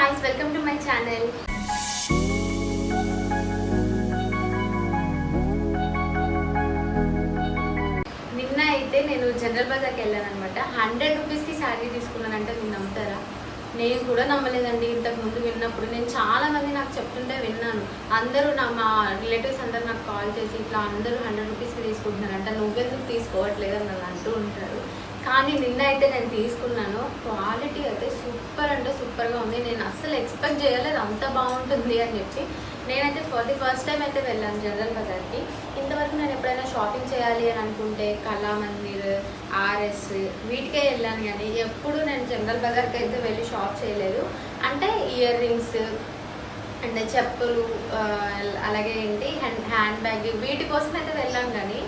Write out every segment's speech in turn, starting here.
guys, welcome to my channel. నిన్న అయితే నేను జనరల్ బజార్కి వెళ్ళాను అనమాట. 100 రూపీస్కి శారీ తీసుకున్నానంటే మీరు నమ్ముతారా? నేను కూడా నమ్మలేదండి. ఇంతకు ముందు విన్నప్పుడు నేను చాలా మంది నాకు చెప్తుంటే విన్నాను. అందరూ మా రిలేటివ్స్ అందరూ నాకు కాల్ చేసి ఇట్లా అందరూ 100 రూపీస్కి తీసుకుంటున్నారంట, నువ్వెందుకు తీసుకోవట్లేదు అని నన్ను అంటూ ఉంటారు. కానీ నిన్న అయితే నేను తీసుకున్నాను. క్వాలిటీ అయితే సూపర్ అంటే సూపర్గా ఉంది. నేను అస్సలు ఎక్స్పెక్ట్ చేయలేదు అంత బాగుంటుంది అని చెప్పి. నేనైతే ఫస్ట్ టైం అయితే వెళ్ళాను జనరల్ బజార్కి. ఇంతవరకు నేను ఎప్పుడైనా షాపింగ్ చేయాలి అని అనుకుంటే కళామందిర్, ఆర్ఎస్ వీటికే వెళ్ళాను, కానీ ఎప్పుడు నేను జనరల్ బజార్కి అయితే వెళ్ళి షాప్ చేయలేదు. అంటే ఇయర్ రింగ్స్ అండ్ చెప్పులు, అలాగే ఏంటి హ్యాండ్ బ్యాగ్ వీటి కోసం అయితే వెళ్ళాను, కానీ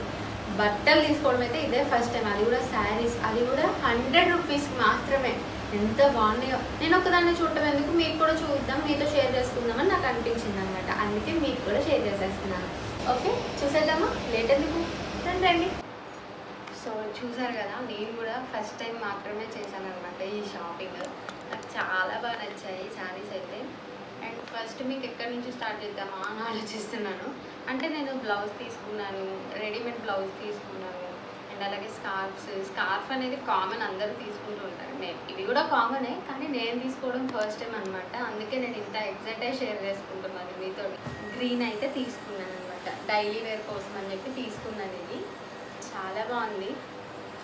బట్టలు తీసుకోవడం అయితే ఇదే ఫస్ట్ టైం. అది కూడా శారీస్, అది కూడా 100 రూపీస్కి మాత్రమే. ఎంత బాగున్నాయో. నేను ఒకదాన్ని చూడటం ఎందుకు, మీకు కూడా చూద్దాం, మీతో షేర్ చేసుకుందామని నాకు అనిపించింది అనమాట. అందుకే మీకు కూడా షేర్ చేసేస్తున్నాను. ఓకే, చూసేద్దామా? లేట్ ఎందుకు, రండి. సో చూసారు కదా, నేను కూడా ఫస్ట్ టైం మాత్రమే చేశాను అనమాట ఈ షాపింగ్. నాకు చాలా బాగా నచ్చాయి శారీస్ అయితే. అండ్ ఫస్ట్ మీకు ఎక్కడి నుంచి స్టార్ట్ చేద్దామా అని ఆలోచిస్తున్నాను. అంటే నేను బ్లౌజ్ తీసుకున్నాను, రెడీమేడ్ బ్లౌజ్ తీసుకున్నాను, అండ్ అలాగే స్కార్ఫ్ అనేది కామన్, అందరూ తీసుకుంటూ ఉంటారు. ఇవి కూడా కామనే, కానీ నేను తీసుకోవడం ఫస్ట్ టైం అనమాట. అందుకే నేను ఇంత ఎగ్జైట్ అయి షేర్ చేసుకుంటున్నాను మీతో. గ్రీన్ అయితే తీసుకున్నాను అనమాట, డైలీ వేర్ కోసం అని చెప్పి తీసుకున్నాను. ఇది చాలా బాగుంది.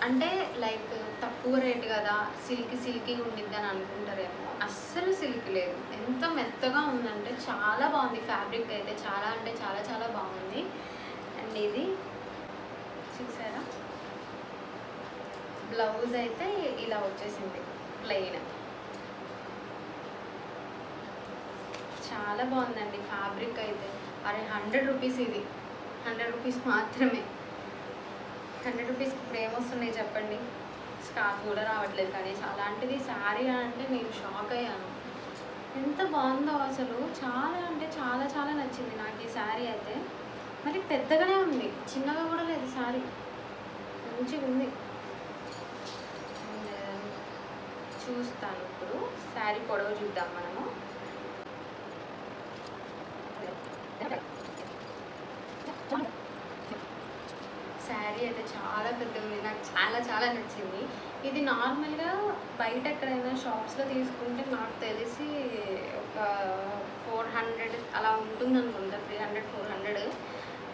అంటే లైక్ తక్కువ రేటు కదా, సిల్కీ ఉండిద్ది అని అనుకుంటారేమో. అస్సలు సిల్క్ లేదు, ఎంత మెత్తగా ఉందంటే చాలా బాగుంది. ఫ్యాబ్రిక్ అయితే చాలా అంటే చాలా చాలా బాగుంది. అండ్ ఇది చూసారా, బ్లౌజ్ అయితే ఇలా వచ్చేసింది ప్లెయిన్. చాలా బాగుందండి ఫ్యాబ్రిక్ అయితే. అరే 100 రూపీస్, ఇది 100 రూపీస్ మాత్రమే. 100 రూపీస్కి ఇప్పుడు ఏమొస్తున్నాయి చెప్పండి? స్కార్ఫ్ కూడా రావట్లేదు. కానీ అలాంటిది శారీ అంటే నేను షాక్ అయ్యాను. ఎంత బాగుందో అసలు, చాలా అంటే చాలా చాలా నచ్చింది నాకు ఈ శారీ అయితే. మరి పెద్దగానే ఉంది, చిన్నగా కూడా లేదు శారీ, మంచిగా ఉంది. చూస్తాను ఇప్పుడు శారీ పొడవు చూద్దాం మనము. శారీ అయితే చాలా పెద్దగా ఉంది, నాకు చాలా చాలా నచ్చింది. ఇది నార్మల్గా బయట ఎక్కడైనా షాప్స్లో తీసుకుంటే నాకు తెలిసి ఒక 400 అలా ఉంటుంది అనుకుంటా, 300 400.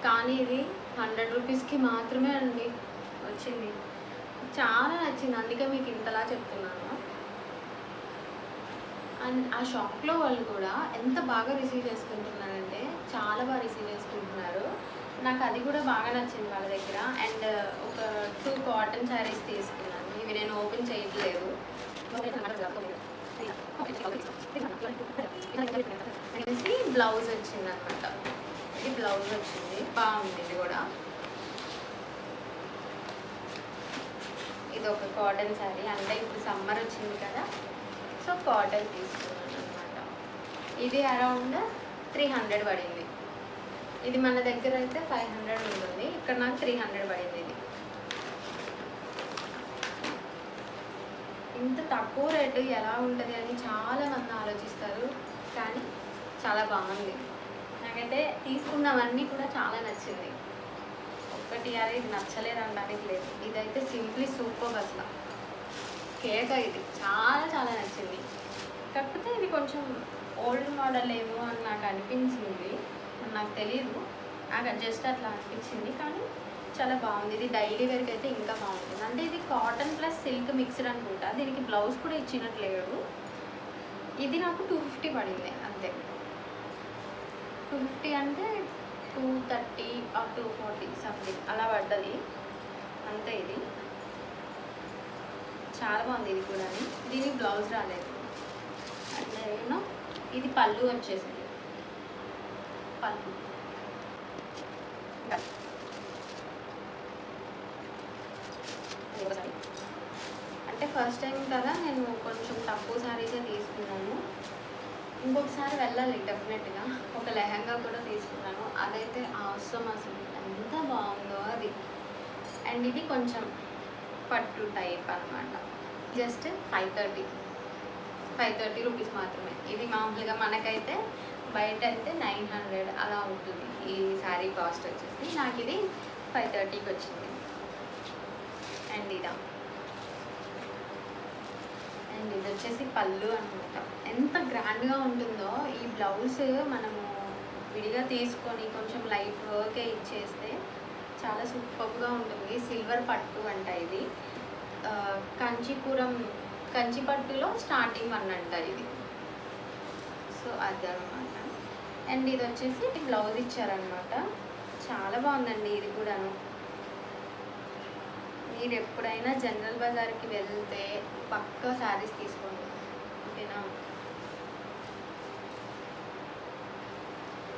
కానీ ఇది 100 రూపీస్కి మాత్రమే అండి వచ్చింది. చాలా నచ్చింది, అందుకే మీకు ఇంతలా చెప్తున్నాను. అండ్ ఆ షాప్లో వాళ్ళు కూడా ఎంత బాగా రిసీవ్ చేసుకుంటున్నారంటే చాలా బాగా రిసీవ్ చేసుకుంటున్నారు. నాకు అది కూడా బాగా నచ్చింది వాళ్ళ దగ్గర. అండ్ ఒక 2 కాటన్ శారీస్ తీసుకున్నాను. ఇవి నేను ఓపెన్ చేయట్లేదు. అనేసి బ్లౌజ్ వచ్చింది అనమాట. ఇది బ్లౌజ్ వచ్చింది, బాగుంది. ఇది కూడా ఇది ఒక కాటన్ శారీ. అంటే ఇప్పుడు సమ్మర్ వచ్చింది కదా, సో కాటన్ తీసుకున్నాను అనమాట. ఇది అరౌండ్ 300 పడింది. ఇది మన దగ్గర అయితే 500 ఉంటుంది, ఇక్కడ నాకు 300 పడింది. ఇది ఇంత తక్కువ రేటు ఎలా ఉంటుంది అని చాలామంది ఆలోచిస్తారు, కానీ చాలా బాగుంది. నాకైతే తీసుకున్నవన్నీ కూడా చాలా నచ్చింది. ఒక్కటి అరే ఇది నచ్చలేదు అనడానికి లేదు. ఇదైతే సింప్లీ సూపర్ అసలు కేక. ఇది చాలా చాలా నచ్చింది. కాకపోతే ఇది కొంచెం ఓల్డ్ మోడల్ ఏమో అని నాకు అనిపించింది, నాకు తెలియదు, నాకు జస్ట్ అట్లా అనిపించింది. కానీ చాలా బాగుంది. ఇది డైలీ వేర్కి అయితే ఇంకా బాగుంటుంది. అంటే ఇది కాటన్ ప్లస్ సిల్క్ మిక్స్డ్ అనుకుంటా. దీనికి బ్లౌజ్ కూడా ఇచ్చినట్లేదు. ఇది నాకు 250 పడింది అంతే. 250 అంటే 230 ఆర్ 240 సంథింగ్ అలా పడ్డది అంతే. ఇది చాలా బాగుంది. ఇది కూడా దీనికి బ్లౌజ్ రాలేదు. అంటే యూనో ఇది పళ్ళు వచ్చేసింది. పళ్ళు అంటే ఫస్ట్ టైం కదా, నేను కొంచెం తక్కువ శారీసే తీసుకున్నాను. ఇంకొకసారి వెళ్ళాలి డెఫినెట్గా. ఒక లెహంగా కూడా తీసుకున్నాను, అదైతే అవసరం, అసలు ఎంత బాగుందో అది. అండ్ ఇది కొంచెం పట్టు టైప్ అనమాట. జస్ట్ 530. 530 రూపీస్ మాత్రమే. ఇది మామూలుగా మనకైతే బయట అయితే 900 అలా ఉంటుంది ఈ శారీ కాస్ట్ వచ్చేసి. నాకు ఇది 530కి వచ్చింది. అండ్ ఇదా, అండ్ ఇది వచ్చేసి పళ్ళు అనమాట. ఎంత గ్రాండ్గా ఉంటుందో ఈ బ్లౌజ్ మనము విడిగా తీసుకొని కొంచెం లైట్ వర్కే ఇచ్చేస్తే చాలా సూపర్గా ఉంటుంది. సిల్వర్ పట్టు అంట ఇది. కంచిపురం కంచి పట్టులో స్టార్టింగ్ వన్ అంట ఇది. సో అదనమాట. అండ్ ఇది వచ్చేసి బ్లౌజ్ ఇచ్చారనమాట. చాలా బాగుందండి ఇది కూడాను. మీరు ఎప్పుడైనా జనరల్ బజార్కి వెళ్తే పక్కా శారీస్ తీసుకోండి, ఓకేనా?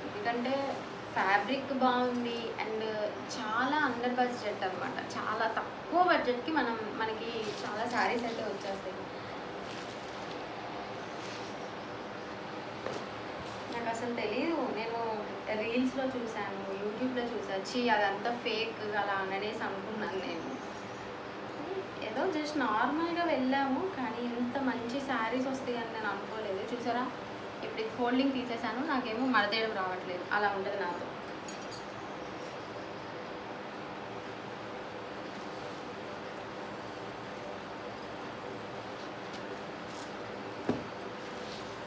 ఎందుకంటే ఫ్యాబ్రిక్ బాగుంది అండ్ చాలా అండర్ బడ్జెట్ అనమాట. చాలా తక్కువ బడ్జెట్కి మనకి చాలా శారీస్ అయితే వచ్చేస్తాయి. నాకు అసలు తెలీదు, నేను రీల్స్లో చూశాను, యూట్యూబ్లో చూసాను. అదంతా ఫేక్ అలా అనేసి అనుకున్నాను నేను. ఏదో జస్ట్ నార్మల్గా వెళ్ళాము, కానీ ఇంత మంచి శారీస్ వస్తాయని నేను అనుకోలేదు. చూసారా, ఇప్పుడు ఫోల్డింగ్ తీసేసాను, నాకేమో మడతేయడం రావట్లేదు. అలా ఉంటుంది నాతో.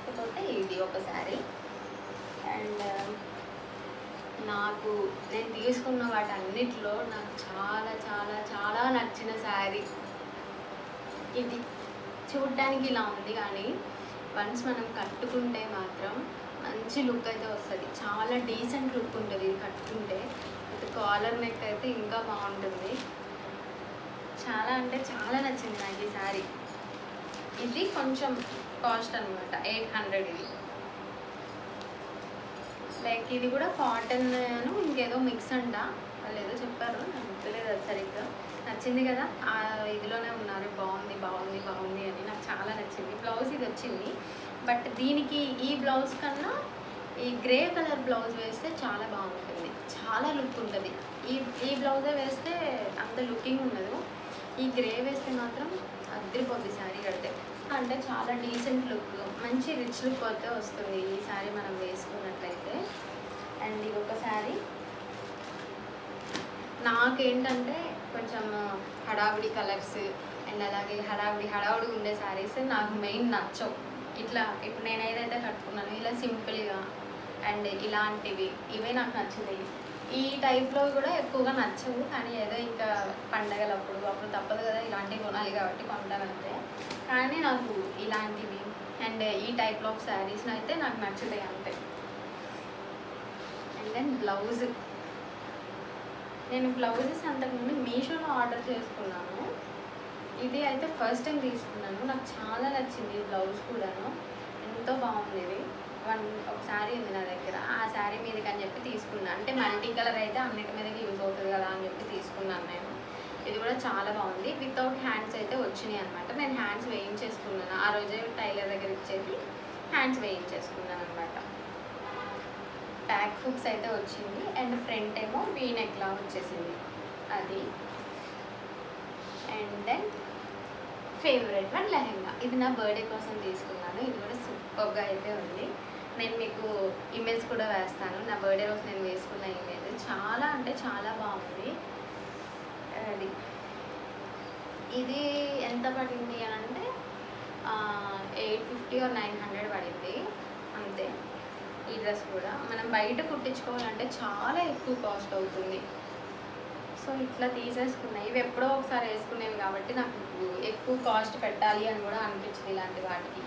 కాకపోతే ఇది ఒక శారీ. అండ్ నేను తీసుకున్న వాటన్నిటిలో నాకు చాలా చాలా చాలా నచ్చిన శారీ ఇది. చూడ్డానికి ఇలా ఉంది కానీ వన్స్ మనం కట్టుకుంటే మాత్రం మంచి లుక్ అయితే వస్తుంది. చాలా డీసెంట్ లుక్ ఉంటుంది ఇది కట్టుకుంటే. ఇది కాలర్ నెక్ అయితే ఇంకా బాగుంటుంది. చాలా అంటే చాలా నచ్చింది నాకు ఈ శారీ. ఇది కొంచెం కాస్ట్ అనమాట, 800 ఇది. లైక్ ఇది కూడా కాటన్ ఇంకేదో మిక్స్ అంట, వాళ్ళు ఏదో చెప్పారు, నాకు గుర్తులేదు అది సరిగ్గా. నచ్చింది కదా, ఆ ఇదిలోనే ఉన్నారు బాగుంది బాగుంది బాగుంది అని. నాకు చాలా నచ్చింది. బ్లౌజ్ ఇది వచ్చింది, బట్ దీనికి ఈ బ్లౌజ్ కన్నా ఈ గ్రే కలర్ బ్లౌజ్ వేస్తే చాలా బాగుంటుంది, చాలా లుక్ ఉంటుంది. ఈ బ్లౌజే వేస్తే అంత లుకింగ్ ఉండదు, ఈ గ్రే వేస్తే మాత్రం అద్దరిపోద్ది శారీ కడితే. అంటే చాలా డీసెంట్ లుక్, మంచి రిచ్ లుక్ అయితే వస్తుంది ఈ శారీ మనం వేసుకున్నట్లయితే. అండ్ ఇది ఒక శారీ. నాకేంటంటే కొంచెం హడావిడి కలర్స్ అండ్ అలాగే హడావిడి ఉండే శారీస్ నాకు మెయిన్ నచ్చవు. ఇట్లా ఇప్పుడు నేను ఏదైతే కట్టుకున్నానో ఇలా సింపుల్గా అండ్ ఇలాంటివి ఇవే నాకు నచ్చుతాయి. ఈ టైప్లో కూడా ఎక్కువగా నచ్చవు, కానీ ఏదో ఇంకా పండగలప్పుడు అప్పుడు తప్పదు కదా, ఇలాంటివి కొనాలి కాబట్టి కొంటానంటే. కానీ నాకు ఇలాంటివి అండ్ ఈ టైప్లో ఆఫ్ శారీస్ అయితే నాకు నచ్చుతాయి అంతే. అండ్ దెన్ బ్లౌజ్, నేను బ్లౌజెస్ అంతకుముందు మీషోలో ఆర్డర్ చేసుకున్నాను. ఇది అయితే ఫస్ట్ టైం తీసుకున్నాను. నాకు చాలా నచ్చింది ఈ బ్లౌజ్ కూడాను, ఎంతో బాగుంది ఇది. ఒక శారీ ఉంది నా దగ్గర, ఆ శారీ మీదకి అని చెప్పి తీసుకున్నాను. అంటే మల్టీ కలర్ అయితే అన్నిటి మీదకి యూజ్ అవుతుంది కదా అని చెప్పి తీసుకున్నాను నేను. ఇది కూడా చాలా బాగుంది. వితౌట్ హ్యాండ్స్ అయితే వచ్చినాయి అనమాట. నేను హ్యాండ్స్ వేయించేసుకున్నాను ఆ రోజే, టైలర్ దగ్గర ఇచ్చేసి హ్యాండ్స్ వేయించేసుకున్నాను అనమాట. బ్యాక్ హుక్స్ అయితే వచ్చింది అండ్ ఫ్రంట్ ఏమో వీ నెక్లా వచ్చేసింది అది. And then favourite one lehenga. ఇది నా బర్త్డే కోసం తీసుకున్నాను. ఇది కూడా సూపర్గా అయితే ఉంది. నేను మీకు ఇమేజ్ కూడా వేస్తాను, నా బర్త్డే రోజు నేను వేసుకున్న ఇమేజ్. చాలా అంటే చాలా బాగుంది అది. ఇది ఎంత పడింది అని అంటే 850 or 900 పడింది అంతే. ఈ డ్రెస్ కూడా మనం బయట కుట్టించుకోవాలంటే చాలా ఎక్కువ కాస్ట్ అవుతుంది. సో ఇట్లా తీసేసుకున్నాయి. ఇవి ఎప్పుడో ఒకసారి వేసుకునేవి కాబట్టి నాకు ఎక్కువ కాస్ట్ పెట్టాలి అని కూడా అనిపించింది ఇలాంటి వాటికి.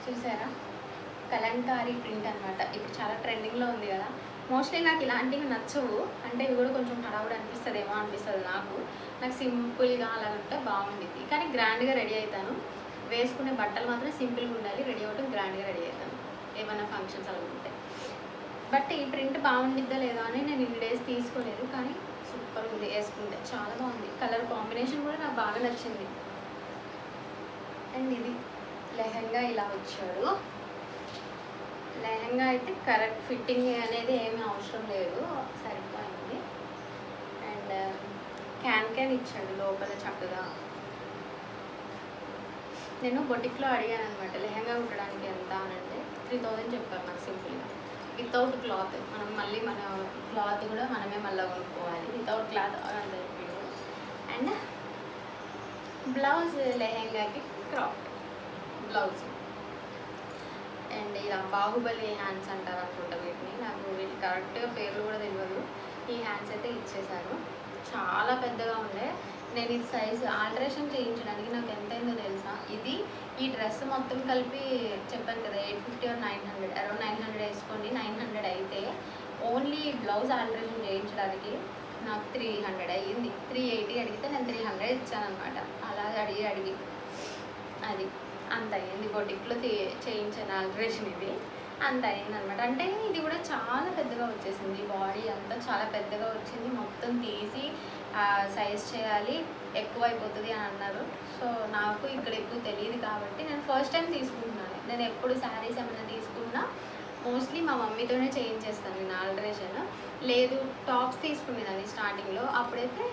చూసారా, కలంకారీ ప్రింట్ అనమాట. ఇప్పుడు చాలా ట్రెండింగ్లో ఉంది కదా. మోస్ట్లీ నాకు ఇలాంటివి నచ్చవు, అంటే ఇవి కూడా కొంచెం హడావుడి అనిపిస్తుందేమో అనిపిస్తుంది నాకు సింపుల్గా అలా ఉంటే బాగుండిద్ది. కానీ గ్రాండ్గా రెడీ అవుతాను. వేసుకునే బట్టలు మాత్రం సింపుల్గా ఉండాలి, రెడీ అవ్వడం గ్రాండ్గా రెడీ అవుతాను ఏమైనా ఫంక్షన్స్ అలా ఉంటే. బట్ ఈ ప్రింట్ బాగుండిద్దా లేదా అని నేను ఇన్ని డేస్ తీసుకోలేదు, కానీ సూపర్ ఉంది వేసుకుంటే, చాలా బాగుంది. కలర్ కాంబినేషన్ కూడా నాకు బాగా నచ్చింది. అండ్ ఇది లెహంగా ఇలా వచ్చాడు. లెహంగా అయితే కరెక్ట్ ఫిట్టింగ్ అనేది ఏమీ అవసరం లేదు, సరిపోయింది. అండ్ క్యాన్ ఇచ్చాడు లోపల చక్కగా. నేను బొటిక్లో అడిగాను అనమాట లెహంగా కుట్టడానికి ఎంత అని అంటే 3000 చెప్పారు నాకు సింపుల్గా, వితౌట్ క్లాత్. మనం మళ్ళీ మన క్లాత్ కూడా మనమే మళ్ళీ కొనుక్కోవాలి, వితౌట్ క్లాత్ అని చెప్పిండు. అండ్ బ్లౌజ్ లెహంగాకి క్రాప్ బ్లౌజ్. అండ్ ఇలా బాహుబలి హ్యాండ్స్ అంటారు అనుకుంటా వీటిని, నాకు వీటి కరెక్ట్గా పేర్లు కూడా తెలియదు. ఈ హ్యాండ్స్ అయితే ఇచ్చేసారు, చాలా పెద్దగా ఉండే. నేను ఇది సైజు ఆల్టరేషన్ చేయించడానికి నాకు ఎంత అయిందో తెలుసా, ఇది ఈ డ్రెస్ మొత్తం కలిపి చెప్పాను కదా 850 or 900, అరౌండ్ 900 వేసుకోండి. 900 అయితే ఓన్లీ బ్లౌజ్ ఆల్టరేషన్ చేయించడానికి నాకు 300 అయ్యింది. 380 అడిగితే నేను 300 ఇచ్చాను అనమాట. అలాగే అడిగి అది అంత అయ్యింది. బొటిక్లో చేయించాను ఆల్టరేషన్, ఇది అంత అయింది అనమాట. అంటే ఇది కూడా చాలా పెద్దగా వచ్చేసింది, బాడీ అంతా చాలా పెద్దగా వచ్చింది. మొత్తం తీసి సైజ్ చేయాలి, ఎక్కువ అయిపోతుంది అని అన్నారు. సో నాకు ఇక్కడ ఎక్కువ తెలియదు కాబట్టి నేను ఫస్ట్ టైం తీసుకుంటున్నాను. నేను ఎప్పుడు శారీస్ ఏమైనా తీసుకున్నా మోస్ట్లీ మా మమ్మీతోనే చేయించేస్తాను నేను ఆల్టరేషన్. లేదు టాప్స్ తీసుకునేదాన్ని స్టార్టింగ్లో, అప్పుడైతే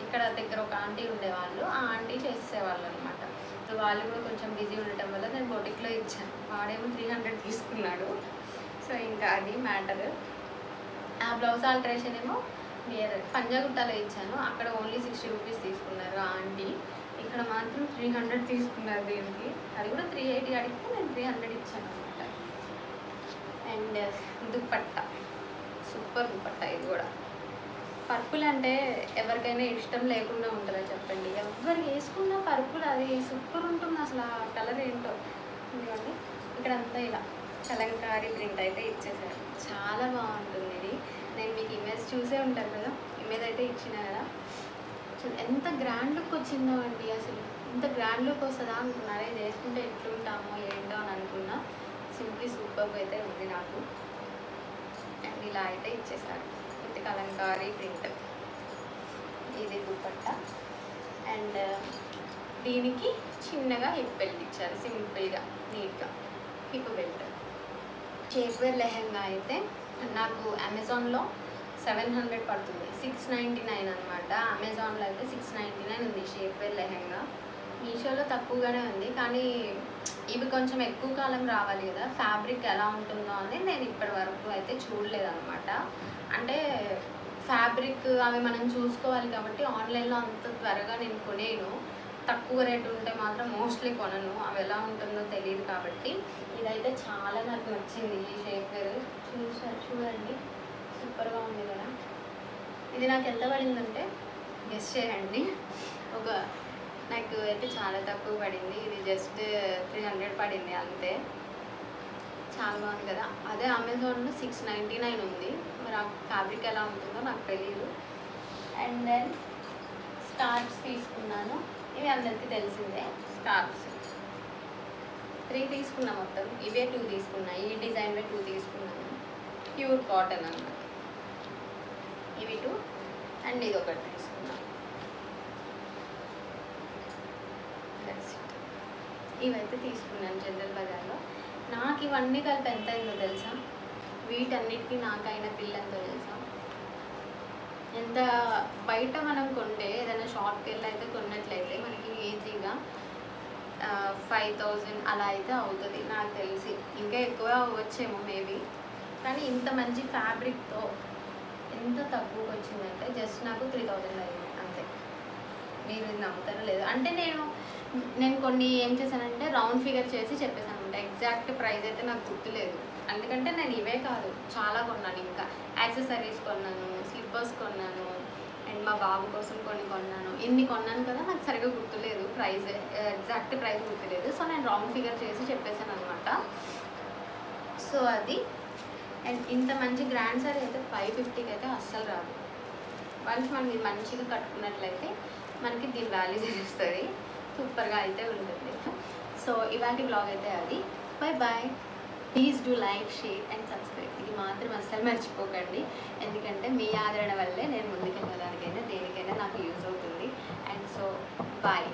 ఇక్కడ దగ్గర ఒక ఆంటీ ఉండేవాళ్ళు, ఆ ఆంటీ చేసేవాళ్ళు అనమాట. వాళ్ళు కూడా కొంచెం బిజీ ఉండటం వల్ల నేను బొటిక్లో ఇచ్చాను, వాడేమో 300 తీసుకున్నాడు. సో ఇంకా అది మ్యాటర్. ఆ బ్లౌజ్ ఆల్టరేషన్ ఏమో పంజాగుట్టలో ఇచ్చాను, అక్కడ ఓన్లీ 60 రూపీస్ తీసుకున్నారు ఆ ఆంటీ. ఇక్కడ మాత్రం 300 తీసుకున్నారు దీనికి, అది కూడా 380 అడిగితే నేను 300 ఇచ్చాను అనమాట. And dupatta, super dupatta. ఇది కూడా పర్పుల్ అంటే ఎవరికైనా ఇష్టం లేకుండా ఉంటుందా చెప్పండి, ఎవరు వేసుకున్నా పర్పుల్ అది సూపర్ ఉంటుంది అసలు. ఆ కలర్ ఏంటో ఎందుకంటే ఇక్కడంతా ఇలా కలంకారీ ప్రింట్ అయితే ఇచ్చేసారు, చాలా బాగుంటుంది ఇది. నేను మీకు ఇమేజ్ చూసే ఉంటారు కదా, ఇమేజ్ అయితే ఇచ్చిన కదా, ఎంత గ్రాండ్ లుక్ వచ్చిందో అండి. అసలు ఇంత గ్రాండ్ లుక్ వస్తుందా అనుకున్నారా, ఇది వేసుకుంటే ఎట్లుంటామో ఏంటో అని అనుకున్నా. సింప్లీ సూపర్గా అయితే ఉంది నాకు. అండ్ ఇలా అయితే ఇచ్చేసారు, ఇది కలంకారీ ప్రింట్, ఇది దుపట్టా. అండ్ దీనికి చిన్నగా హిప్ బెల్ట్ ఇచ్చారు, సింపుల్గా నీట్గా హిప్ బెల్ట్. షేప్వేర్ లెహంగా అయితే నాకు అమెజాన్లో 700 పడుతుంది, 699 అనమాట. అమెజాన్లో అయితే 699 ఉంది షేప్వేర్ లెహంగా. మీషోలో తక్కువగానే ఉంది, కానీ ఇవి కొంచెం ఎక్కువ కాలం రావాలి కదా, ఫ్యాబ్రిక్ ఎలా ఉంటుందో అని నేను ఇప్పటి వరకు అయితే చూడలేదన్నమాట. అంటే ఫ్యాబ్రిక్ అవి మనం చూసుకోవాలి కాబట్టి ఆన్లైన్లో అంత త్వరగా నేను కొనేను. తక్కువ రేటు ఉంటే మాత్రం మోస్ట్లీ కొనను, అవి ఎలా ఉంటుందో తెలియదు కాబట్టి. ఇదైతే చాలా నాకు నచ్చింది ఈ షేప్వేర్, చూడండి సూపర్గా ఉంది కదా. ఇది నాకు ఎంత పడిందంటే గెస్ చేయండి, నాకు అయితే చాలా తక్కువ పడింది. ఇది జస్ట్ 300 పడింది అంతే. చాలా బాగుంది కదా. అదే అమెజాన్లో 699 ఉంది, మరి ఆ ఫ్యాబ్రిక్ ఎలా ఉంటుందో నాకు తెలియదు. అండ్ దెన్ స్కార్ఫ్స్ తీసుకున్నాను, ఇవి అందరికీ తెలిసిందే. స్కార్ఫ్స్ 3 తీసుకున్నా, మొత్తం ఇవే 2 తీసుకున్నా, ఈ డిజైన్వే 2 తీసుకున్నాను. ప్యూర్ కాటన్ అన్నమాట ఇవి 2. అండ్ ఇది ఒకటి తీసుకున్నాను. ఇవైతే తీసుకున్నాను జనరల్ బజార్లో. నాకు ఇవన్నీ కలిపి ఎంత అయిందో తెలుసా, వీటన్నిటికీ నాకైన బిల్ ఎంతో తెలుసా, ఎంత బయట మనం కొంటే ఏదైనా షాప్కి వెళ్ళి అయితే కొన్నట్లయితే మనకి ఈజీగా 5000 అలా అయితే అవుతుంది నాకు తెలిసి, ఇంకా ఎక్కువ అవ్వచ్చేమో మేబీ. కానీ ఇంత మంచి ఫ్యాబ్రిక్తో ఎంత తక్కువకి వచ్చిందంటే జస్ట్ నాకు 3000 అయింది అంతే. మీరు నమ్ముతారో లేదు, అంటే నేను కొన్ని ఏం చేశానంటే రౌండ్ ఫిగర్ చేసి చెప్పేసాను అనమాట. ఎగ్జాక్ట్ ప్రైస్ అయితే నాకు గుర్తులేదు, ఎందుకంటే నేను ఇవే కాదు చాలా కొన్నాను, ఇంకా యాక్సెసరీస్ కొన్నాను, స్లిప్పర్స్ కొన్నాను, అండ్ మా బాబు కోసం కొన్నాను. ఇన్ని కొన్నాను కదా, నాకు సరిగ్గా గుర్తులేదు ప్రైస్, ఎగ్జాక్ట్ ప్రైస్ గుర్తులేదు. సో నేను రౌండ్ ఫిగర్ చేసి చెప్పేసాను అనమాట. సో అది. అండ్ ఇంత మంచి గ్రాండ్ సారీ అయితే 550కి అయితే అస్సలు రాదు. వన్స్ మనం ఇది మంచిగా కట్టుకున్నట్లయితే మనకి దీని వాల్యూ తెలుస్తుంది, సూపర్గా అయితే ఉంటుంది. సో ఇవాళ బ్లాగ్ అయితే అది. Bye bye. Please do like, share and subscribe. ఇది మాత్రం అస్సలు మర్చిపోకండి, ఎందుకంటే మీ ఆదరణ వల్లే నేను ముందుకెళ్ళడానికైనా దేనికైనా నాకు యూజ్ అవుతుంది. And so bye.